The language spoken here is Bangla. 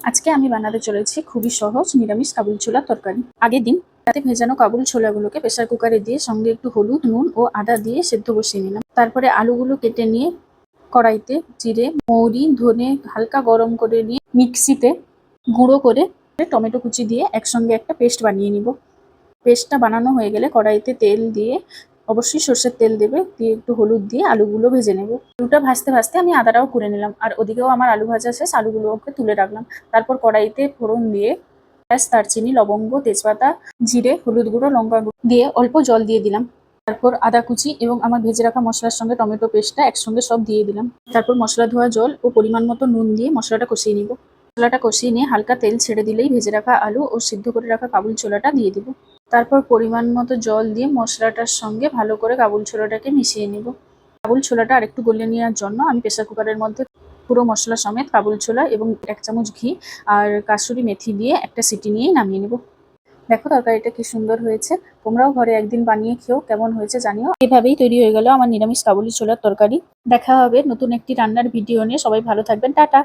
আজকে আমি বানাতে চলেছি খুবই সহজ নিরামিষ কাবুল ছোলার তরকারি। আগের দিন রাতে ভেজানো কাবুল ছোলাগুলোকে প্রেসার কুকারে দিয়ে সঙ্গে একটু হলুদ, নুন ও আদা দিয়ে সেদ্ধ বসিয়ে নিলাম। তারপরে আলুগুলো কেটে নিয়ে কড়াইতে জিরে, মৌরি, ধনে হালকা গরম করে নিয়ে মিক্সিতে গুঁড়ো করে টমেটো কুচি দিয়ে একসঙ্গে একটা পেস্ট বানিয়ে নিব। পেস্টটা বানানো হয়ে গেলে কড়াইতে তেল দিয়ে, অবশ্যই সর্ষের তেল দেবে, দিয়ে একটু হলুদ দিয়ে আলুগুলো ভেজে নেব। আলুটা ভাজতে ভাজতে আমি আদাটাও করে নিলাম, আর ওদিকেও আমার আলু ভাজা শেষ, আলুগুলোকে তুলে রাখলাম। তারপর কড়াইতে ফোড়ন দিয়ে পেঁয়াজ, দারচিনি, লবঙ্গ, তেজপাতা, জিরে, হলুদ গুঁড়ো, লঙ্কা গুঁড়ো দিয়ে অল্প জল দিয়ে দিলাম। তারপর আদা কুচি এবং আমার ভেজে রাখা মশলার সঙ্গে টমেটো পেস্টটা একসঙ্গে সব দিয়ে দিলাম। তারপর মশলা ধোয়া জল ও পরিমাণ মতো নুন দিয়ে মশলাটা কষিয়ে নিব। মশলাটা কষিয়ে নিয়ে হালকা তেল ছেড়ে দিলেই ভেজে রাখা আলু ও সিদ্ধ করে রাখা কাবুল ছোলাটা দিয়ে দিব। তারপর পরিমাণ মতো জল দিয়ে মশলাটার সঙ্গে ভালো করে কাবুল ছোলাটাকে মিশিয়ে নিব। কাবুল ছোলাটা আরেকটু গলিয়ে নেওয়ার জন্য আমি প্রেসার কুকারের মধ্যে পুরো মশলা সমেত কাবুল ছোলা এবং 1 চামচ ঘি আর কাসুরি মেথি দিয়ে একটা সিটি নিয়েই নামিয়ে নেব। দেখো তরকারিটা কি সুন্দর হয়েছে। তোমরাও ঘরে একদিন বানিয়ে খেও, কেমন হয়েছে জানিও। এভাবেই তৈরি হয়ে গেল আমার নিরামিষ কাবুলি ছোলার তরকারি। দেখা হবে নতুন একটি রান্নার ভিডিও নিয়ে। সবাই ভালো থাকবেন, টাটা।